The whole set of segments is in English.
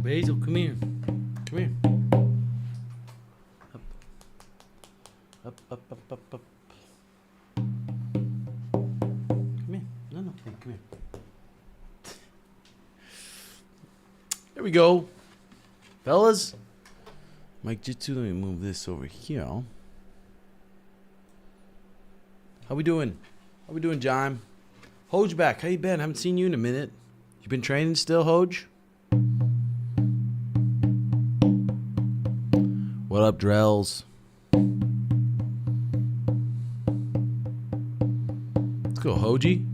Basil, come here. Come here. Up. Come here. No. Hey, come here. There we go. Fellas. Mike Jitsu, let me move this over here. How we doing? How we doing, Jime? Hoj back. How you been? Haven't seen you in a minute. You been training still, Hoj? What up, Drells? Let's go, Hoji.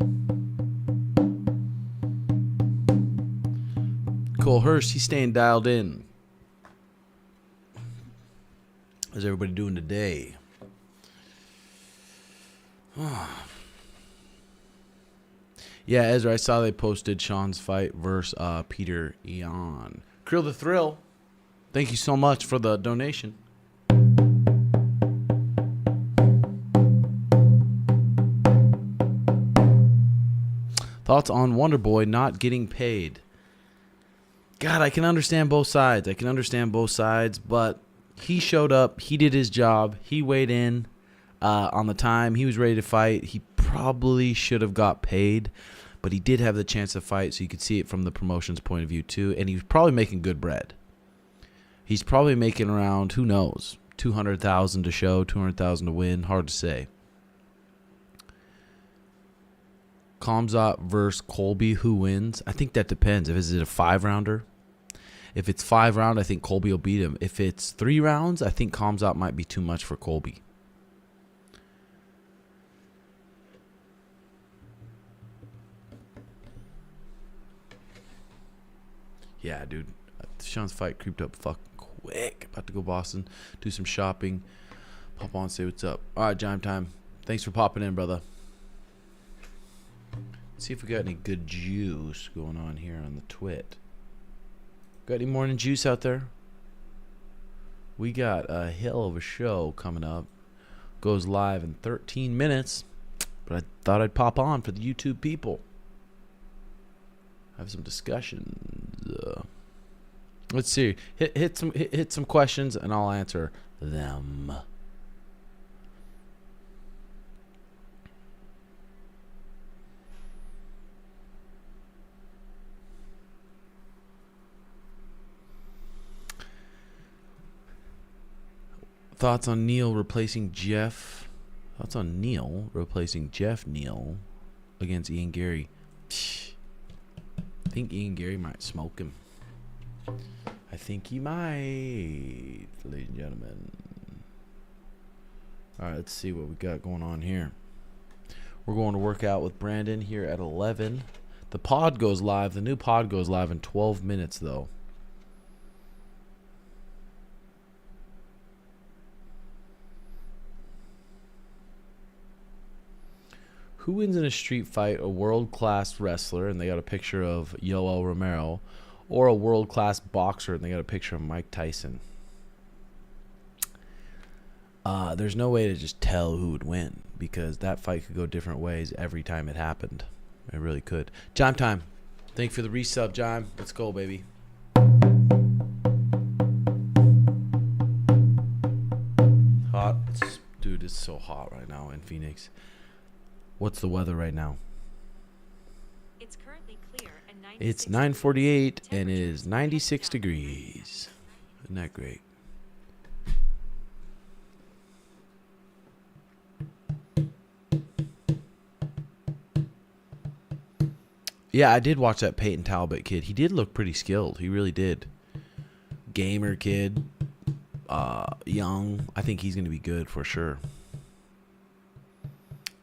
Cole Hurst, he's staying dialed in. How's everybody doing today? Yeah, Ezra, I saw they posted Sean's fight versus Peter Yan. Krill the Thrill, thank you so much for the donation. Thoughts on Wonder Boy not getting paid? God, I can understand both sides. But he showed up. He did his job. He weighed in on the time. He was ready to fight. He probably should have got paid, but he did have the chance to fight, so you could see it from the promotion's point of view too. And he was probably making good bread. He's probably making around, who knows, 200,000 to show, 200,000 to win. Hard to say. Khamzat versus Colby, who wins? I think that depends. If it's a 5-rounder. If it's 5 round, I think Colby will beat him. If it's 3 rounds, I think Khamzat might be too much for Colby. Yeah, dude. Sean's fight creeped up fucking quick. About to go Boston, do some shopping, pop on, say what's up. All right, Jime time. Thanks for popping in, brother. Let's see if we got any good juice going on here on the twit. Got any morning juice out there? We got a hell of a show coming up. Goes live in 13 minutes. But I thought I'd pop on for the YouTube people. Have some discussions. Let's see. Hit some questions and I'll answer them. Thoughts on Neal replacing Jeff? Thoughts on Neal replacing Jeff Neal against Ian Gary? I think Ian Gary might smoke him. I think he might, ladies and gentlemen. All right, let's see what we got going on here. We're going to work out with Brandon here at 11. The pod goes live. The new pod goes live in 12 minutes, though. Who wins in a street fight, a world-class wrestler, and they got a picture of Yoel Romero, or a world-class boxer, and they got a picture of Mike Tyson? There's no way to just tell who would win, because that fight could go different ways every time it happened. It really could. Jime time. Thank you for the resub, Jime. Let's go, baby. Hot. Dude, it's so hot right now in Phoenix. What's the weather right now? It's currently clear and 96. It's 9:48 and it is 96 degrees. Isn't that great? Yeah, I did watch that Peyton Talbot kid. He did look pretty skilled. He really did. Gamer kid. Young. I think he's going to be good for sure.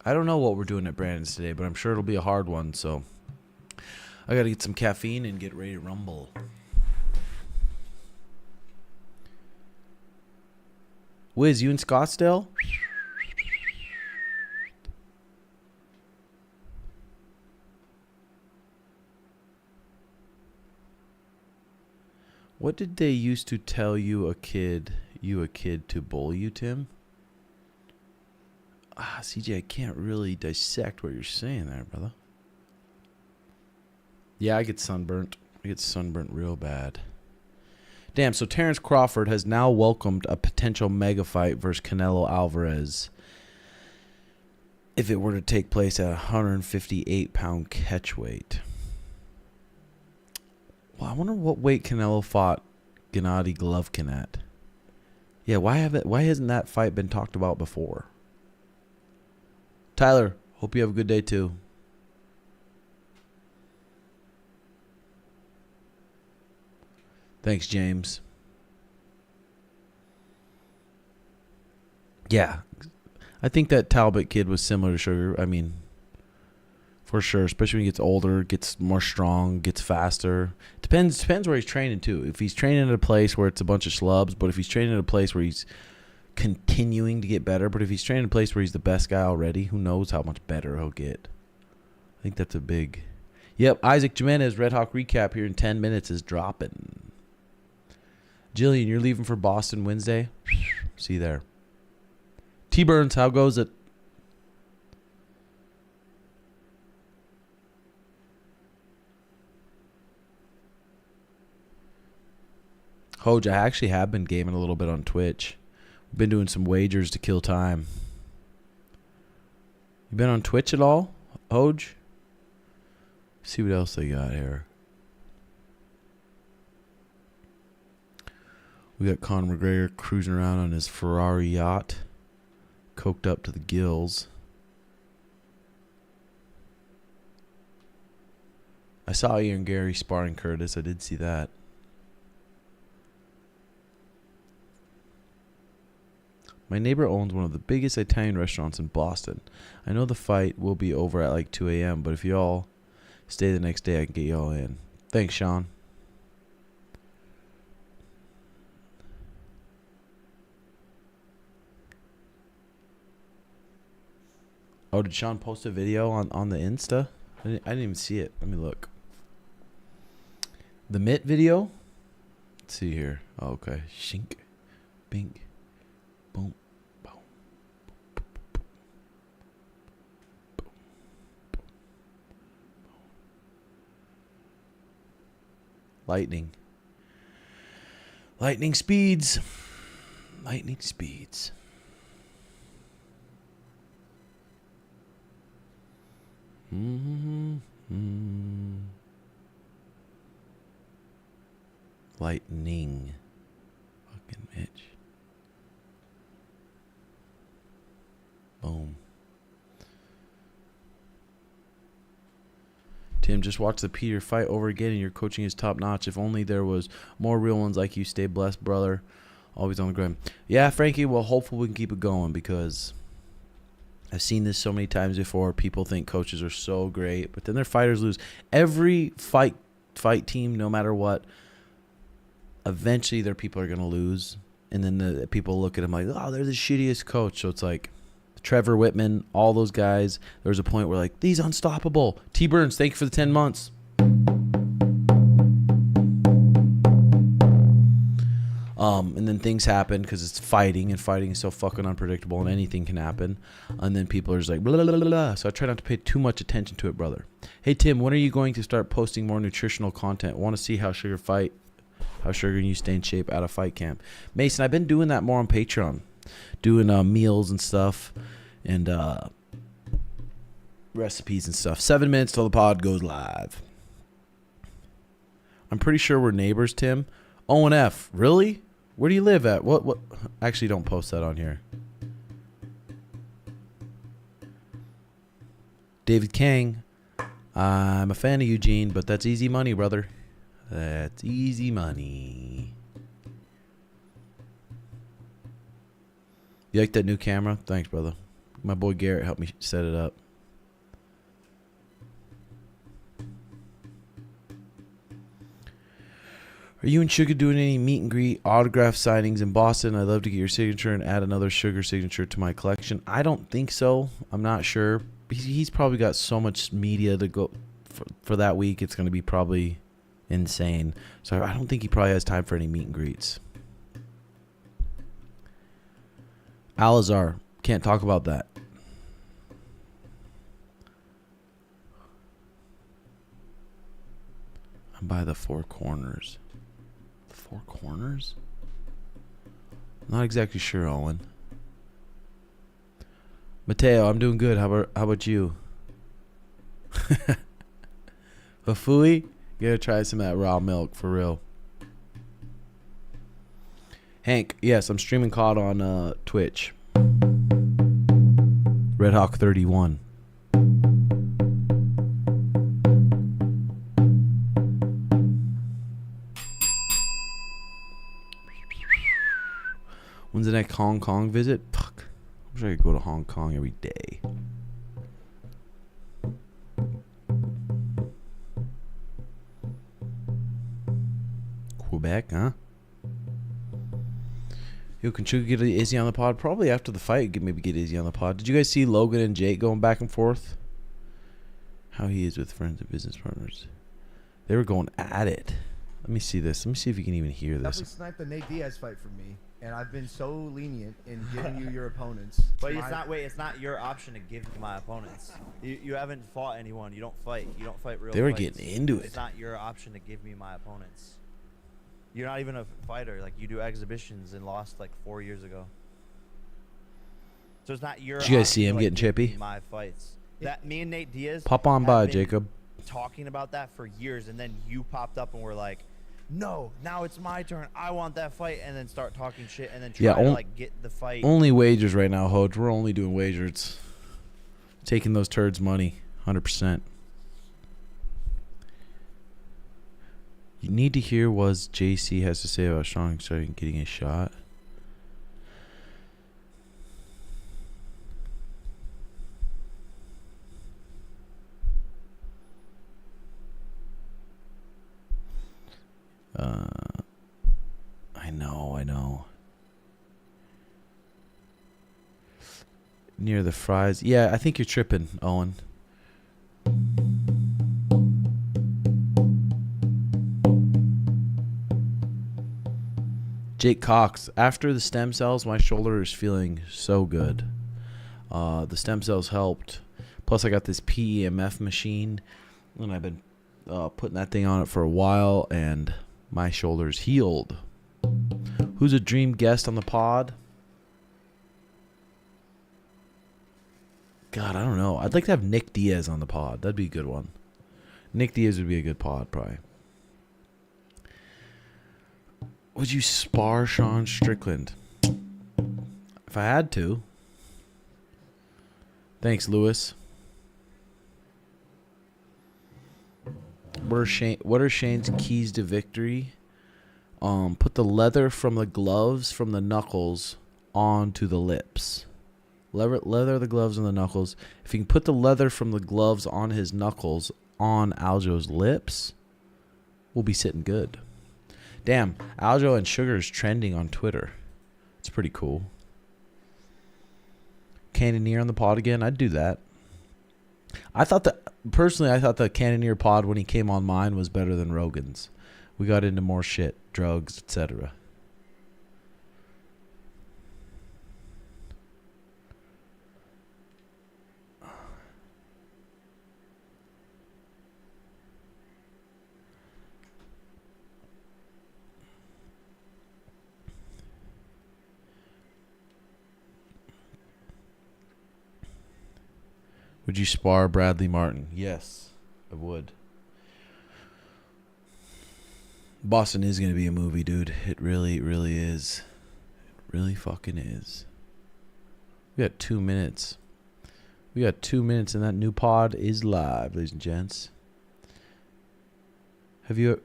I don't know what we're doing at Brandon's today, but I'm sure it'll be a hard one, so I got to get some caffeine and get ready to rumble. Wiz, you in Scottsdale? What did they used to tell you a kid to bully you, Tim? CJ, I can't really dissect what you're saying there, brother. Yeah, I get sunburnt. I get sunburnt real bad. Damn, so Terrence Crawford has now welcomed a potential mega fight versus Canelo Alvarez if it were to take place at 158-pound catchweight. Well, I wonder what weight Canelo fought Gennady Golovkin at. Yeah, why hasn't that fight been talked about before? Tyler, hope you have a good day too. Thanks, James. Yeah, I think that Talbot kid was similar to Sugar. I mean, for sure, especially when he gets older, gets more strong, gets faster. Depends where he's training too. If he's training at a place where it's a bunch of schlubs, but if he's training at a place where he's continuing to get better, but if he's training at a place where he's the best guy already, who knows how much better he'll get. I think that's a big... Yep, Isaac Jimenez, Red Hawk recap here in 10 minutes is dropping. Jillian, you're leaving for Boston Wednesday? See you there. T-Burns, how goes it? Hoj, I actually have been gaming a little bit on Twitch. We've been doing some wagers to kill time. You been on Twitch at all, Hoj? See what else they got here. We got Conor McGregor cruising around on his Ferrari yacht, coked up to the gills. I saw Ian Gary sparring Curtis. I did see that. My neighbor owns one of the biggest Italian restaurants in Boston. I know the fight will be over at like 2 a.m., but if y'all stay the next day, I can get y'all in. Thanks, Sean. Oh, did Sean post a video on the Insta? I didn't even see it. Let me look. The Mitt video? Let's see here. Oh, okay. Shink. Bink. Boom. Boom. Lightning. Lightning speeds. Lightning speeds. Lightning. Fucking Mitch. Boom. Tim, just watch the Peter fight over again and your coaching is top notch. If only there was more real ones like you. Stay blessed, brother. Always on the grind. Yeah, Frankie, well, hopefully we can keep it going because I've seen this so many times before. People think coaches are so great, but then their fighters lose. Every fight team, no matter what, eventually their people are going to lose. And then the people look at them like, oh, they're the shittiest coach. So it's like Trevor Whitman, all those guys. There was a point where like, he's unstoppable. T. Burns, thank you for the 10 months. And then things happen because it's fighting, and fighting is so fucking unpredictable, and anything can happen. And then people are just like, blah, blah, blah, blah, blah. So I try not to pay too much attention to it, brother. Hey, Tim, when are you going to start posting more nutritional content? Want to see how Sugar and you stay in shape out of fight camp. Mason, I've been doing that more on Patreon. Doing meals and stuff, and recipes and stuff. 7 minutes till the pod goes live. I'm pretty sure we're neighbors, Tim. O&F, really? Where do you live at? What? Actually, don't post that on here. David Kang, I'm a fan of Eugene, but that's easy money, brother. That's easy money. You like that new camera? Thanks, brother. My boy Garrett helped me set it up. Are you and Sugar doing any meet and greet autograph signings in Boston? I'd love to get your signature and add another Sugar signature to my collection. I don't think so. I'm not sure. He's probably got so much media to go for that week. It's going to be probably insane. So I don't think he probably has time for any meet and greets. Alazar, can't talk about that. I'm by the Four Corners. Four corners? Not exactly sure, Owen. Mateo, I'm doing good. How about you? Hafui, you gotta try some of that raw milk for real. Hank, yes, I'm streaming COD on Twitch. Red Hawk 31. When's the next Hong Kong visit? Fuck. I wish I could go to Hong Kong every day. Quebec, huh? Yo, can you get Izzy on the pod? Probably after the fight, maybe get Izzy on the pod. Did you guys see Logan and Jake going back and forth? How he is with friends and business partners. They were going at it. Let me see this. Let me see if you can even hear this. Definitely sniped the Nate Diaz fight for me, and I've been so lenient in giving you your opponents. But it's not your option to give to my opponents. You haven't fought anyone. You don't fight. You don't fight real. They were fights. getting into it. It's not your option to give me my opponents. You're not even a fighter. Like, you do exhibitions and lost like 4 years ago. So it's not your. Did you guys see him to, like, getting chippy? give me my fights. That me and Nate Diaz. Pop on have by, been Jacob. Talking about that for years, and then you popped up and were like, "No, now it's my turn. I want that fight," and then start talking shit, and then try to like get the fight. Only wagers right now, Hodge. We're only doing wagers. Taking those turds' money, 100%. You need to hear what JC has to say about Sean starting getting a shot. I know. Near the fries. Yeah, I think you're tripping, Owen. Jake Cox. After the stem cells, my shoulder is feeling so good. The stem cells helped. Plus, I got this PEMF machine, and I've been putting that thing on it for a while, and my shoulder's healed. Who's a dream guest on the pod? God, I don't know. I'd like to have Nick Diaz on the pod. That'd be a good one. Nick Diaz would be a good pod, probably. Would you spar Sean Strickland? If I had to. Thanks, Lewis. What are Shane's keys to victory? Put the leather from the gloves from the knuckles onto the lips. Leather the gloves on the knuckles. If you can put the leather from the gloves on his knuckles on Aljo's lips, we'll be sitting good. Damn, Aljo and Sugar is trending on Twitter. It's pretty cool. Cannoneer on the pod again? I'd do that. I thought the Cannoneer pod when he came on mine was better than Rogan's. We got into more shit, drugs, etc. Would you spar Bradley Martin? Yes, I would. Boston is going to be a movie, dude. It really is. It really fucking is. We got 2 minutes. We got 2 minutes and that new pod is live, ladies and gents. Have you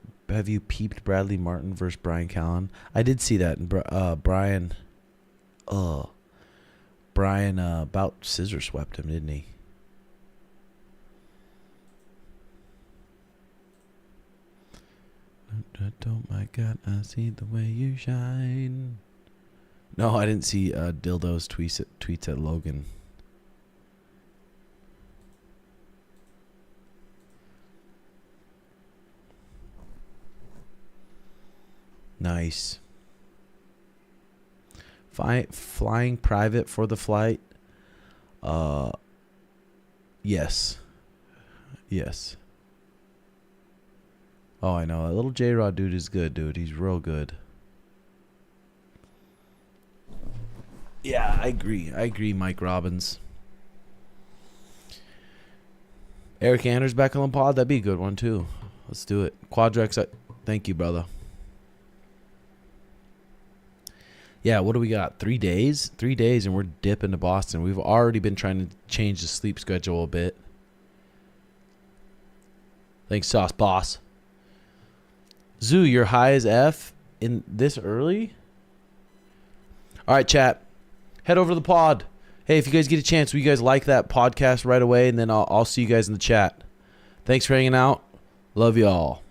peeped Bradley Martin versus Brian Callen? I did see that. And Brian about scissor swept him, didn't he? Oh my God, I see the way you shine. No, I didn't see Dildo's tweets at Logan. Nice. Flying private for the flight? Yes. Oh, I know. That little J-Rod dude is good, dude. He's real good. Yeah, I agree. I agree, Mike Robbins. Eric Anders back on the pod. That'd be a good one, too. Let's do it. Quadrex, thank you, brother. Yeah, what do we got? 3 days? 3 days, and we're dipping to Boston. We've already been trying to change the sleep schedule a bit. Thanks, Sauce Boss. Zoo, you're high as F in this early? All right, chat. Head over to the pod. Hey, if you guys get a chance, will you guys like that podcast right away? And then I'll see you guys in the chat. Thanks for hanging out. Love y'all.